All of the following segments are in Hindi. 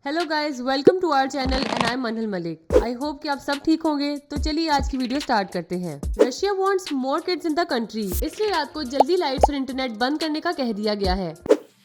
Hello guys, welcome to our channel and I am Manhal Malik. I hope कि आप सब ठीक होंगे। तो चलिए आज की वीडियो स्टार्ट करते हैं। Russia wants more kids in the country, इसलिए रात को जल्दी लाइट्स और इंटरनेट बंद करने का कह दिया गया है।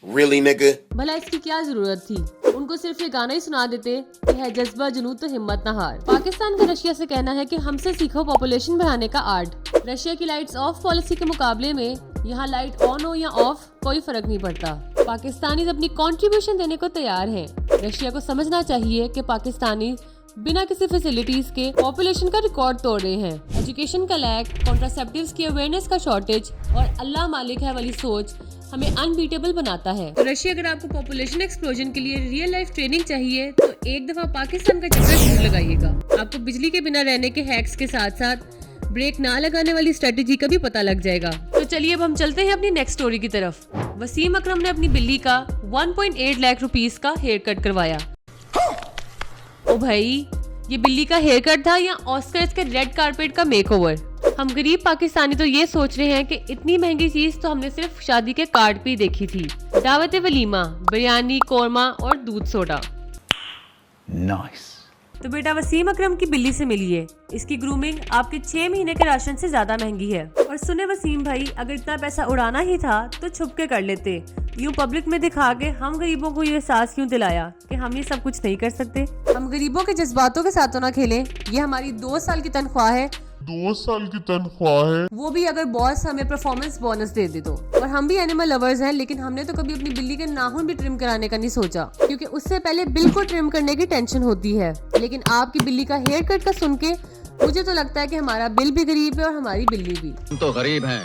Really, nigga? भला इसकी क्या जरूरत थी? उनको सिर्फ ये गाना ही सुना देते कि है जज्बा जुनून तो हिम्मत ना हार। पाकिस्तान का रशिया से कहना है कि हमसे सीखो पॉपुलेशन बढ़ाने का आर्ट। रशिया की लाइट्स ऑफ पॉलिसी के मुकाबले में यहाँ लाइट ऑन हो या ऑफ कोई फर्क नहीं पड़ता। पाकिस्तानी अपनी कंट्रीब्यूशन देने को तैयार हैं। रशिया को समझना चाहिए कि पाकिस्तानी बिना किसी फैसिलिटीज के पॉपुलेशन का रिकॉर्ड तोड़ रहे हैं। एजुकेशन का लैक, कॉन्ट्रासेप्टिव्स की अवेयरनेस का शॉर्टेज और अल्लाह मालिक है वाली सोच हमें अनबीटेबल बनाता है। तो रशिया अगर आपको पॉपुलेशन एक्सप्लोजन के लिए रियल लाइफ ट्रेनिंग चाहिए तो एक दफा पाकिस्तान का चक्कर जरूर लगाइएगा। आपको बिजली के बिना रहने के हैक्स के साथ साथ ब्रेक ना लगाने वाली स्ट्रेटेजी का भी पता लग जाएगा। तो चलिए अब हम चलते हैं अपनी नेक्स्ट स्टोरी की तरफ। वसीम अकरम ने अपनी बिल्ली का 1.8 लाख रुपीस का हेयर कट करवाया। ओ भाई, ये बिल्ली का हेयर कट था या ऑस्कर्स के रेड कारपेट का मेकओवर? हम गरीब पाकिस्तानी तो ये सोच रहे हैं कि इतनी महंगी चीज तो हमने सिर्फ शादी के कार्ड पे ही देखी थी। दावत वलीमा, बिरयानी, कोरमा और दूध सोडा। Nice. तो बेटा वसीम अकरम की बिल्ली से मिलिए। इसकी ग्रूमिंग आपके 6 महीने के राशन से ज्यादा महंगी है। और सुने वसीम भाई, अगर इतना पैसा उड़ाना ही था तो छुप के कर लेते। यूँ पब्लिक में दिखा के हम गरीबों को ये एहसास क्यों दिलाया कि हम ये सब कुछ नहीं कर सकते। हम गरीबों के जज्बातों के साथ तो ना खेलें। ये हमारी 2 साल की तनख्वाह है, 2 साल की तनख्वाह है। वो भी अगर बॉस हमें परफॉर्मेंस बोनस दे दे तो। और हम भी एनिमल लवर्स हैं, लेकिन हमने तो कभी अपनी बिल्ली के नाखून भी ट्रिम कराने का नहीं सोचा, क्योंकि उससे पहले बिल को ट्रिम करने की टेंशन होती है। लेकिन आपकी बिल्ली का हेयर कट का सुन के मुझे तो लगता है कि हमारा बिल भी गरीब है और हमारी बिल्ली भी। तुम तो गरीब हैं।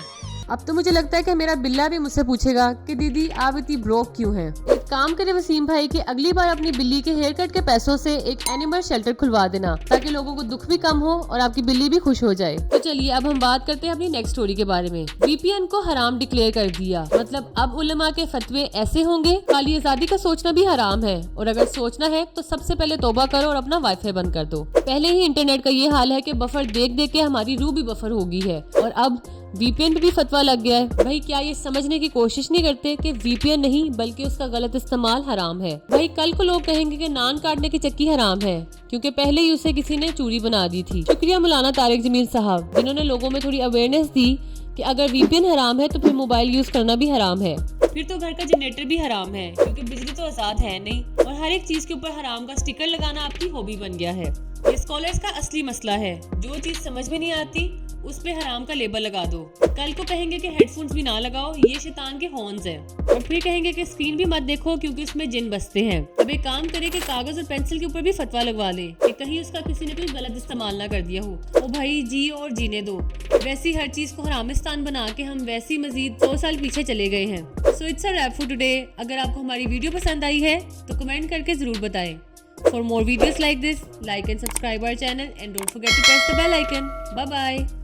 अब तो मुझे लगता है कि मेरा बिल्ला भी मुझसे पूछेगा कि दीदी आप इतनी ब्रोक क्यों हैं। एक काम करे वसीम भाई कि अगली बार अपनी बिल्ली के हेयर कट के पैसों से एक एनिमल शेल्टर खुलवा देना, ताकि लोगों को दुख भी कम हो और आपकी बिल्ली भी खुश हो जाए। तो चलिए अब हम बात करते हैं अपनी नेक्स्ट स्टोरी के बारे में। वीपीएन को हराम डिक्लेयर कर दिया, मतलब अब उलमा के फतवे ऐसे होंगे खाली आजादी का सोचना भी हराम है, और अगर सोचना है तो सबसे पहले तौबा करो और अपना वाईफाई बंद कर दो। पहले ही इंटरनेट का ये हाल है कि बफर देख देख के हमारी रूह भी बफर हो गई है, और अब वीपीएन पे भी फतवा लग गया है। भाई क्या ये समझने की कोशिश नहीं करते कि वीपीएन नहीं बल्कि उसका गलत इस्तेमाल हराम है। भाई कल को लोग कहेंगे कि नान काटने की चक्की हराम है, क्योंकि पहले ही उसे किसी ने चूड़ी बना दी थी। शुक्रिया मौलाना तारिक जमील साहब, जिन्होंने लोगों में थोड़ी अवेयरनेस दी कि अगर वीपीएन हराम है तो फिर मोबाइल यूज करना भी हराम है। फिर तो घर का जनरेटर भी हराम है, क्योंकि बिजली तो आजाद है नहीं, और हर एक चीज के ऊपर हराम का स्टिकर लगाना आपकी हॉबी बन गया है। ये स्कॉलर्स का असली मसला है। जो चीज समझ में नहीं आती उस पे हराम का लेबल लगा दो। कल को कहेंगे कि हेडफोन्स भी ना लगाओ, ये शैतान के हॉर्न्स हैं, और फिर कहेंगे कि स्क्रीन भी मत देखो क्योंकि उसमें जिन बसते हैं। अब एक काम करे कि कागज और पेंसिल के ऊपर भी फतवा लगवा ले कि कहीं उसका किसी ने कोई गलत इस्तेमाल ना कर दिया हो। ओ भाई जी और जीने दो। वैसी हर चीज को हरामिस्तान बना के हम वैसी मजीद 100 साल पीछे चले गए हैं। So it's a rap for today. अगर आपको हमारी वीडियो पसंद आई है तो कमेंट करके जरूर बताएं। For more videos like this, like and subscribe our channel and don't forget to press the bell icon. Bye bye.